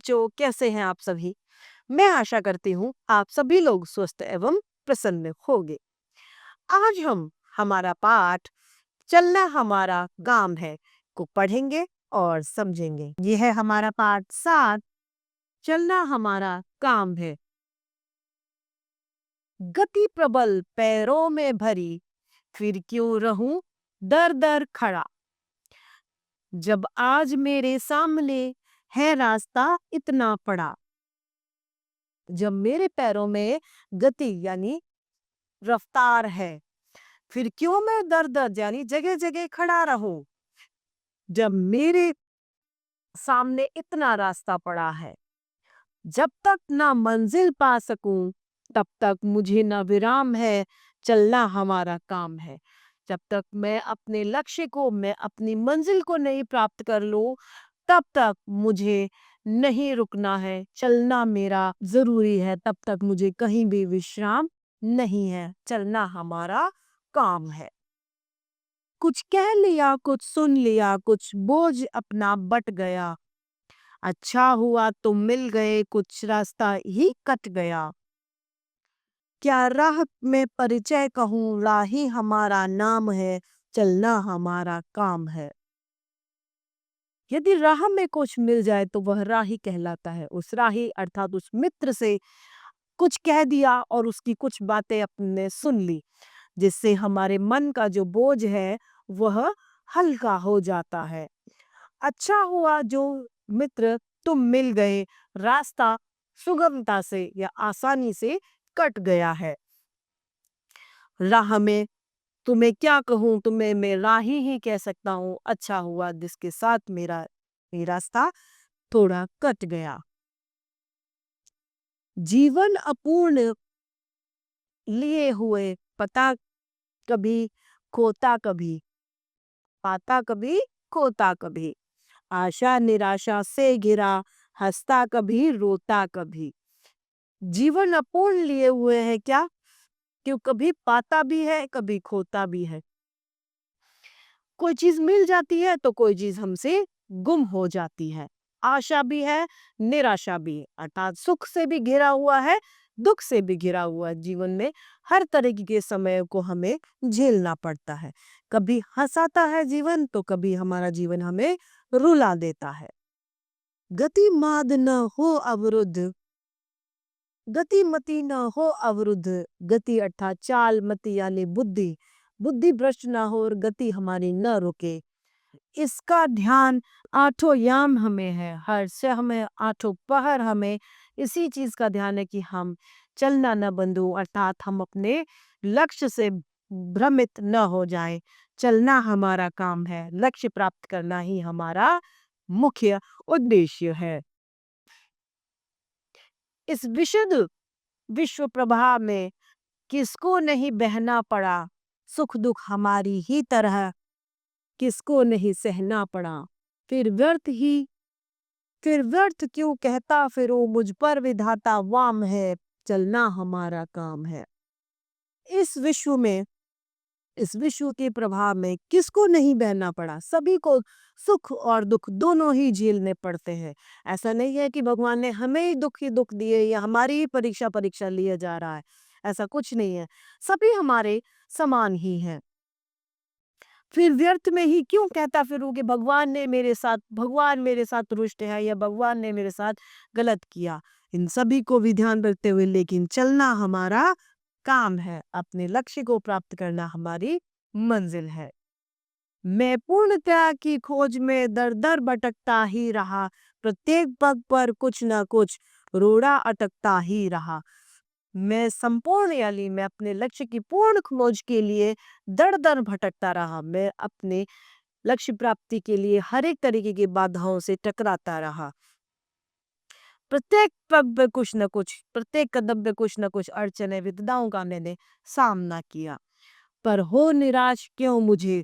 बच्चों, कैसे हैं आप सभी? मैं आशा करती हूँ आप सभी लोग स्वस्थ एवं प्रसन्न होंगे। आज हम हमारा पाठ चलना हमारा काम है को पढ़ेंगे और समझेंगे। यह है हमारा पाठ 7, चलना हमारा काम है। गति प्रबल पैरों में भरी, फिर क्यों रहूं दर दर खड़ा। जब आज मेरे सामने है रास्ता इतना पड़ा। जब मेरे पैरों में गति यानी रफ्तार है, फिर क्यों मैं दर दर यानी जगह जगह खड़ा रहूं। जब मेरे सामने इतना रास्ता पड़ा है, जब तक ना मंजिल पा सकूं तब तक मुझे ना विराम है, चलना हमारा काम है। जब तक मैं अपने लक्ष्य को, मैं अपनी मंजिल को नहीं प्राप्त कर लूं, तब तक मुझे नहीं रुकना है, चलना मेरा जरूरी है। तब तक मुझे कहीं भी विश्राम नहीं है, चलना हमारा काम है। कुछ कह लिया, कुछ सुन लिया, कुछ बोझ अपना बट गया। अच्छा हुआ तुम मिल गए, कुछ रास्ता ही कट गया। क्या राह में परिचय कहूँ, राही हमारा नाम है, चलना हमारा काम है। यदि राह में कुछ मिल जाए तो वह राही कहलाता है। उस राही अर्थात उस मित्र से कुछ कह दिया और उसकी कुछ बातें अपने सुन ली, जिससे हमारे मन का जो बोझ है वह हल्का हो जाता है। अच्छा हुआ जो मित्र तुम मिल गए, रास्ता सुगमता से या आसानी से कट गया है। राह में तुम्हें क्या कहूँ, तुम्हें मैं राही ही कह सकता हूँ। अच्छा हुआ जिसके साथ मेरा ये रास्ता थोड़ा कट गया। जीवन अपूर्ण लिए हुए, पता कभी खोता कभी, पाता कभी खोता कभी। आशा निराशा से घिरा, हंसता कभी रोता कभी। जीवन अपूर्ण लिए हुए है क्या, क्यों कभी पाता भी है कभी खोता भी है। कोई चीज मिल जाती है तो कोई चीज हमसे गुम हो जाती है। आशा भी है, निराशा भी है, अर्थात सुख से भी घिरा हुआ है, दुख से भी घिरा हुआ है। जीवन में हर तरह के समय को हमें झेलना पड़ता है। कभी हंसाता है जीवन तो कभी हमारा जीवन हमें रुला देता है। गति माद न हो अवरुद्ध, गति मति न हो अवरुद्ध। गति अर्थात चाल, मति यानी बुद्धि, बुद्धि भ्रष्ट ना हो और गति हमारी न रुके, इसका ध्यान आठों याम हमें है। हर से हमें आठों पहर हमें इसी चीज का ध्यान है कि हम चलना न बंधु, अर्थात हम अपने लक्ष्य से भ्रमित न हो जाएं। चलना हमारा काम है, लक्ष्य प्राप्त करना ही हमारा मुख्य उद्देश्य है। इस विशुद्ध विश्व प्रभा में किसको नहीं बहना पड़ा, सुख दुख हमारी ही तरह किसको नहीं सहना पड़ा। फिर व्यर्थ ही, फिर व्यर्थ क्यों कहता फिरो, मुझ पर विधाता वाम है, चलना हमारा काम है। इस विश्व में, इस विश्व के प्रभाव में किसको नहीं बहना पड़ा, सभी को सुख और दुख दोनों ही झेलने पड़ते हैं। ऐसा नहीं है कि भगवान ने हमें ही दुख दिए या हमारी ही परीक्षा लिया जा रहा है, ऐसा कुछ नहीं है। सभी हमारे समान ही हैं। फिर व्यर्थ में ही क्यों कहता फिरूं कि भगवान मेरे साथ रुष्ट है या भगवान ने मेरे साथ गलत किया। इन सभी को भी ध्यान रखते हुए लेकिन चलना हमारा काम है, अपने लक्ष्य को प्राप्त करना हमारी मंजिल है। मैं पूर्णता की खोज में दर दर भटकता ही रहा, प्रत्येक पग पर कुछ न कुछ रोड़ा अटकता ही रहा। मैं संपूर्ण यानी मैं अपने लक्ष्य की पूर्ण खोज के लिए दर दर भटकता रहा। मैं अपने लक्ष्य प्राप्ति के लिए हर एक तरीके की बाधाओं से टकराता रहा। प्रत्येक पग पे कुछ न कुछ, प्रत्येक कदम पे कुछ न कुछ अड़चने विपदाओं का मैंने सामना किया। पर हो निराश क्यों मुझे,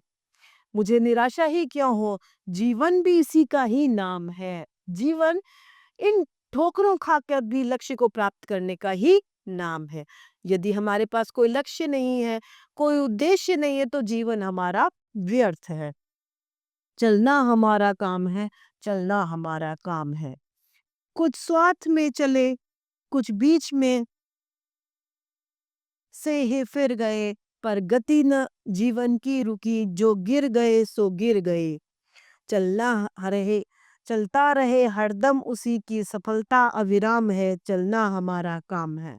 मुझे निराशा ही क्यों हो, जीवन भी इसी का ही नाम है। जीवन इन ठोकरों खाकर भी लक्ष्य को प्राप्त करने का ही नाम है। यदि हमारे पास कोई लक्ष्य नहीं है, कोई उद्देश्य नहीं है तो जीवन हमारा व्यर्थ है। चलना हमारा काम है, चलना हमारा काम है। कुछ स्वार्थ में चले, कुछ बीच में से ही फिर गए, पर गति न जीवन की रुकी, जो गिर गए सो गिर गए। चलना रहे चलता रहे हरदम उसी की सफलता अविराम है, चलना हमारा काम है।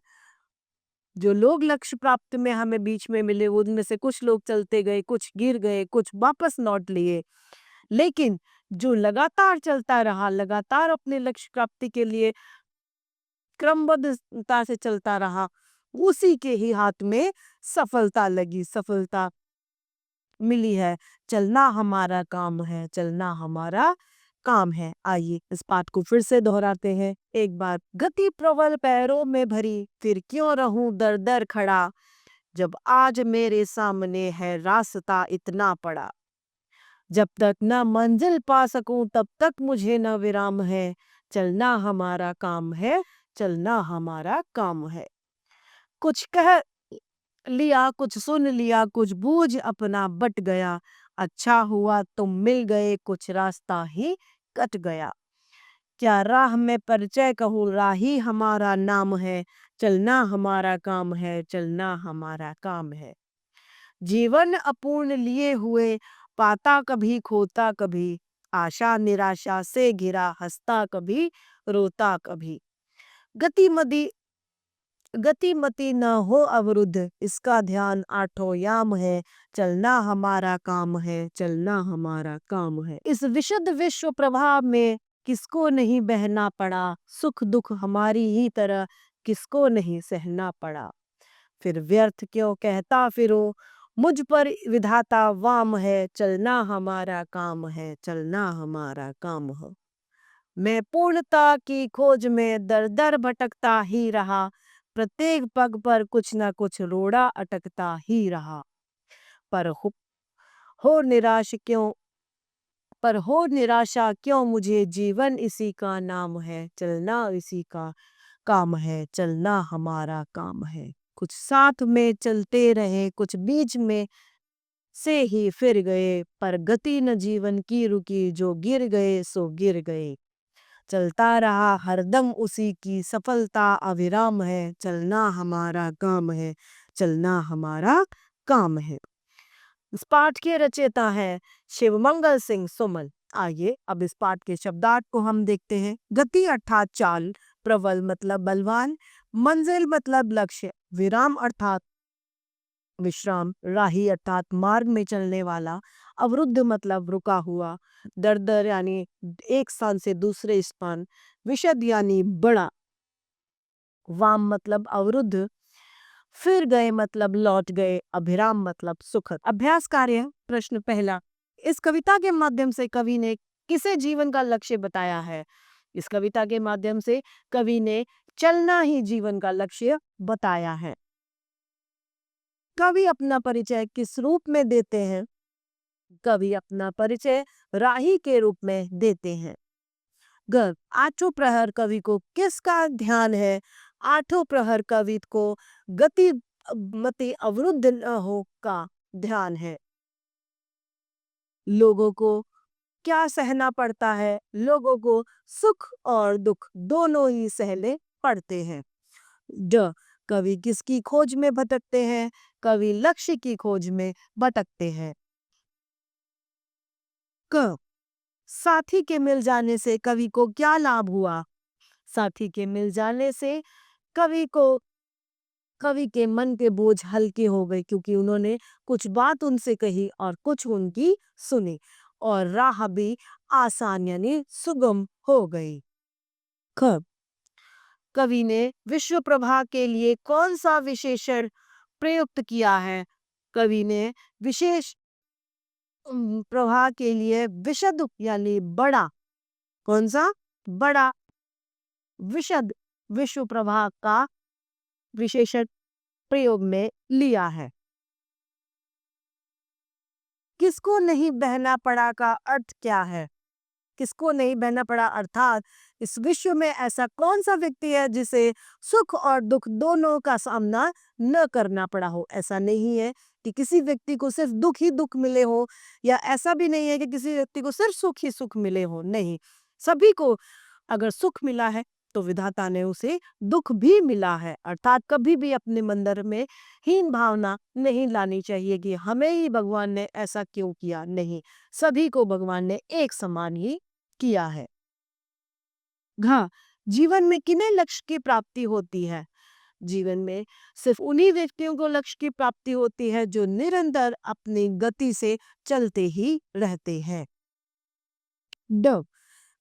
जो लोग लक्ष्य प्राप्त में हमें बीच में मिले, उनमें से कुछ लोग चलते गए, कुछ गिर गए, कुछ वापस लौट लिए, लेकिन जो लगातार चलता रहा, लगातार अपने लक्ष्य प्राप्ति के लिए क्रमबद्धता से चलता रहा, उसी के ही हाथ में सफलता लगी, सफलता मिली है। चलना हमारा काम है, चलना हमारा काम है। आइए इस पाठ को फिर से दोहराते हैं एक बार। गति प्रबल पैरों में भरी, फिर क्यों रहूं दर दर खड़ा, जब आज मेरे सामने है रास्ता इतना पड़ा। जब तक न मंजिल पा सकूं तब तक मुझे न विराम है, चलना हमारा काम है, चलना हमारा काम है। कुछ कह लिया, कुछ सुन लिया, कुछ बूझ अपना बट गया, अच्छा हुआ तुम मिल गए, कुछ रास्ता ही कट गया। क्या राह में परिचय कहूँ, राही हमारा नाम है, चलना हमारा काम है, चलना हमारा काम है। जीवन अपूर्ण लिए हुए, पाता कभी खोता कभी, आशा निराशा से घिरा, हंसता कभी रोता कभी। गतिमति गतिमति न हो अवरुद्ध, इसका ध्यान आठों याम है, चलना हमारा काम है, चलना हमारा काम है। इस विशुद्ध विश्व प्रवाह में किसको नहीं बहना पड़ा, सुख दुख हमारी ही तरह किसको नहीं सहना पड़ा। फिर व्यर्थ क्यों कहता फिरो, मुझ पर विधाता वाम है, चलना हमारा काम है, चलना हमारा काम है। मैं पूर्णता की खोज में दर दर भटकता ही रहा, प्रत्येक पग पर कुछ न कुछ रोड़ा अटकता ही रहा। पर हो निराश क्यों पर हो निराशा क्यों मुझे, जीवन इसी का नाम है, चलना इसी का काम है, चलना हमारा काम है। कुछ साथ में चलते रहे, कुछ बीच में से ही फिर गए, पर गति न जीवन की रुकी, जो गिर गए सो गिर गए। चलता रहा हरदम उसी की सफलता अविराम है, चलना हमारा काम है, चलना हमारा काम है। इस पाठ के रचयिता हैं शिवमंगल सिंह सुमन। आइए अब इस पाठ के शब्दार्थ को हम देखते हैं। गति अर्थात चाल, प्रबल मतलब बलवान, मंजिल मतलब लक्ष्य, विराम अर्थात विश्राम, राही अर्थात मार्ग में चलने वाला, अवरुद्ध मतलब रुका हुआ, दर दर यानी एक स्थान से दूसरे स्थान, विशद यानी बड़ा, वाम मतलब अवरुद्ध, फिर गए मतलब लौट गए, अभिराम मतलब सुखद। अभ्यास कार्य प्रश्न पहला, इस कविता के माध्यम से कवि ने किसे जीवन का लक्ष्य बताया है। इस कविता के माध्यम से कवि ने चलना ही जीवन का लक्ष्य बताया है। कवि अपना परिचय किस रूप में देते हैं। कवि अपना परिचय राही के रूप में देते हैं। ग आठों प्रहर कवि को किसका ध्यान है। आठों प्रहर कवि को गति मति अवरुद्ध न हो का ध्यान है। लोगों को क्या सहना पड़ता है। लोगों को सुख और दुख दोनों ही सहने पड़ते हैं। ड कवि किसकी खोज में भटकते हैं। कवि लक्ष्य की खोज में भटकते हैं। क साथी के मिल जाने से कवि को क्या लाभ हुआ। साथी के मिल जाने से कवि के मन के बोझ हल्के हो गए, क्योंकि उन्होंने कुछ बात उनसे कही और कुछ उनकी सुनी, और राह भी आसान यानी सुगम हो गई। ख कवि ने विश्व प्रभा के लिए कौन सा विशेषण प्रयुक्त किया है। कवि ने विशेष प्रभा के लिए विशद यानी बड़ा, कौन सा बड़ा, विशद विश्व प्रभा का विशेषण प्रयोग में लिया है। किसको नहीं बहना पड़ा का अर्थ क्या है। किसको नहीं बहना पड़ा अर्थात इस विश्व में ऐसा कौन सा व्यक्ति है जिसे सुख और दुख दोनों का सामना न करना पड़ा हो। ऐसा नहीं है कि किसी व्यक्ति को सिर्फ दुख ही दुख मिले हो, या ऐसा भी नहीं है कि किसी व्यक्ति को सिर्फ सुख ही सुख मिले हो। नहीं, सभी को अगर सुख मिला है तो विधाता ने उसे दुख भी मिला है। अर्थात कभी भी अपने मंदिर में हीन भावना नहीं लानी चाहिए कि हमें ही भगवान ने ऐसा क्यों किया। नहीं, सभी को भगवान ने एक समान ही किया है। हाँ, जीवन में किन्हें लक्ष्य की प्राप्ति होती है? जीवन में सिर्फ उन्हीं व्यक्तियों को लक्ष्य की प्राप्ति होती है जो निरंतर अपनी गति से चलते ही रहते हैं। ड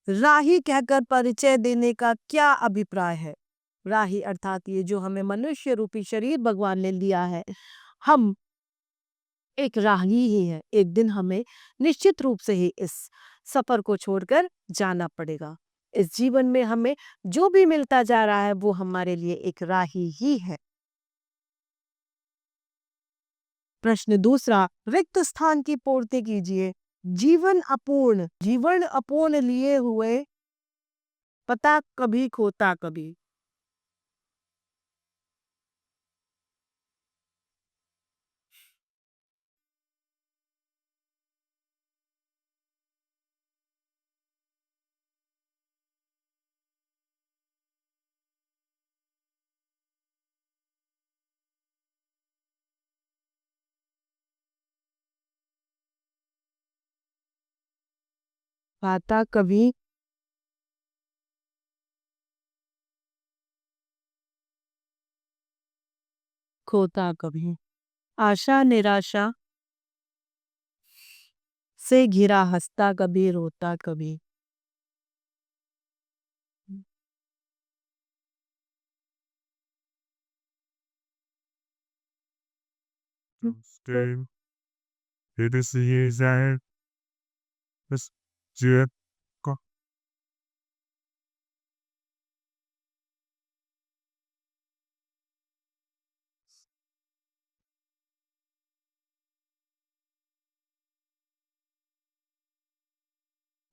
राही कहकर परिचय देने का क्या अभिप्राय है? राही अर्थात ये जो हमें मनुष्य रूपी शरीर भगवान ने दिया है, हम एक राही ही है। एक दिन हमें निश्चित रूप से ही इस सफर को छोड़कर जाना पड़ेगा। इस जीवन में हमें जो भी मिलता जा रहा है वो हमारे लिए एक राही ही है। प्रश्न दूसरा, रिक्त स्थान की पूर्ति कीजिए। जीवन अपूर्ण लिए हुए पता कभी खोता कभी। पाता कभी खोता कभी। आशा निराशा से घिरा हंसता कभी रोता कभी। Game. It is the this jet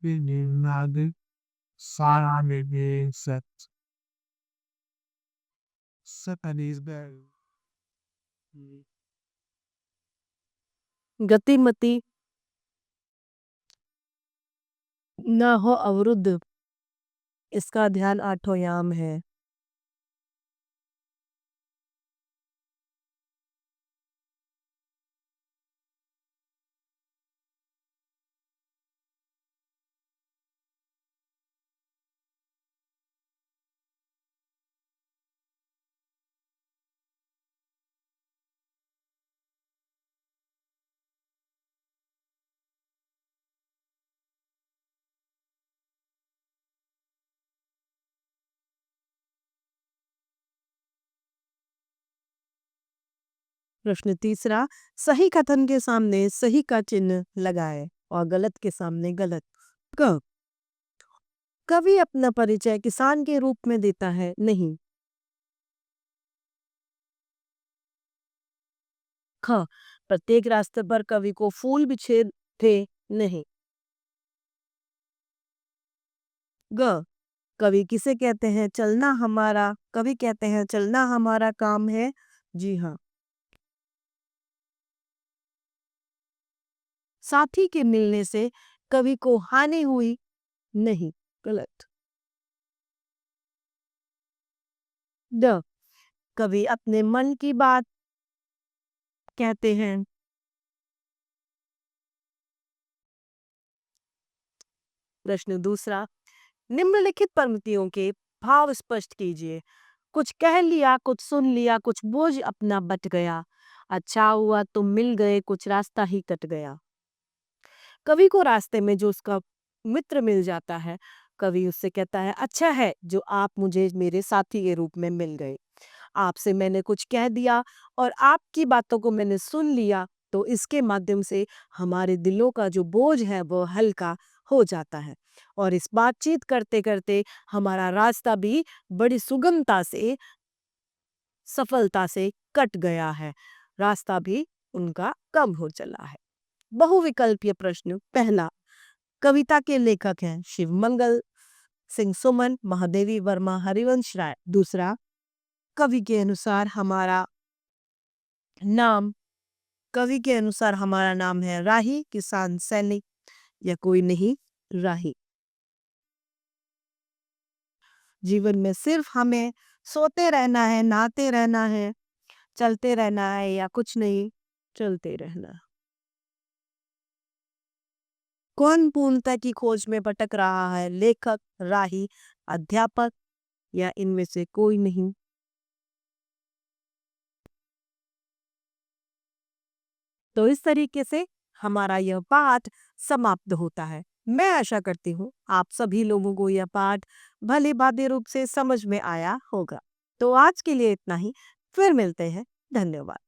being added. Sign set. Japanese bell. गतिमति न हो अवरुद्ध, इसका ध्यान आठों याम है। प्रश्न तीसरा, सही कथन के सामने सही का चिन्ह लगाए और गलत के सामने गलत। क कवि अपना परिचय किसान के रूप में देता है? नहीं। ख प्रत्येक रास्ते पर कवि को फूल बिछे थे? नहीं। ग कवि किसे कहते हैं चलना हमारा कवि कहते हैं चलना हमारा काम है? जी हाँ। साथी के मिलने से कवि को हानि हुई? नहीं, गलत। ड कवि अपने मन की बात कहते हैं? प्रश्न दूसरा, निम्नलिखित पंक्तियों के भाव स्पष्ट कीजिए। कुछ कह लिया, कुछ सुन लिया, कुछ बोझ अपना बट गया। अच्छा हुआ तुम मिल गए, कुछ रास्ता ही कट गया। कवि को रास्ते में जो उसका मित्र मिल जाता है, कवि उससे कहता है अच्छा है जो आप मुझे मेरे साथी के रूप में मिल गए। आपसे मैंने कुछ कह दिया और आपकी बातों को मैंने सुन लिया, तो इसके माध्यम से हमारे दिलों का जो बोझ है वो हल्का हो जाता है और इस बातचीत करते करते हमारा रास्ता भी बड़ी सुगमता से सफलता से कट गया है। रास्ता भी उनका कम हो चला है। बहुविकल्पीय प्रश्न पहला, कविता के लेखक हैं शिवमंगल सिंह सुमन, महादेवी वर्मा, हरिवंश राय। दूसरा, कवि के अनुसार हमारा नाम कवि के अनुसार हमारा नाम है राही, किसान, सैनिक या कोई नहीं राही। जीवन में सिर्फ हमें सोते रहना है, नहाते रहना है, चलते रहना है या कुछ नहीं, चलते रहना। कौन पूर्णता की खोज में भटक रहा है, लेखक, राही, अध्यापक या इनमें से कोई नहीं? तो इस तरीके से हमारा यह पाठ समाप्त होता है। मैं आशा करती हूँ आप सभी लोगों को यह पाठ भली भांति रूप से समझ में आया होगा। तो आज के लिए इतना ही, फिर मिलते हैं। धन्यवाद।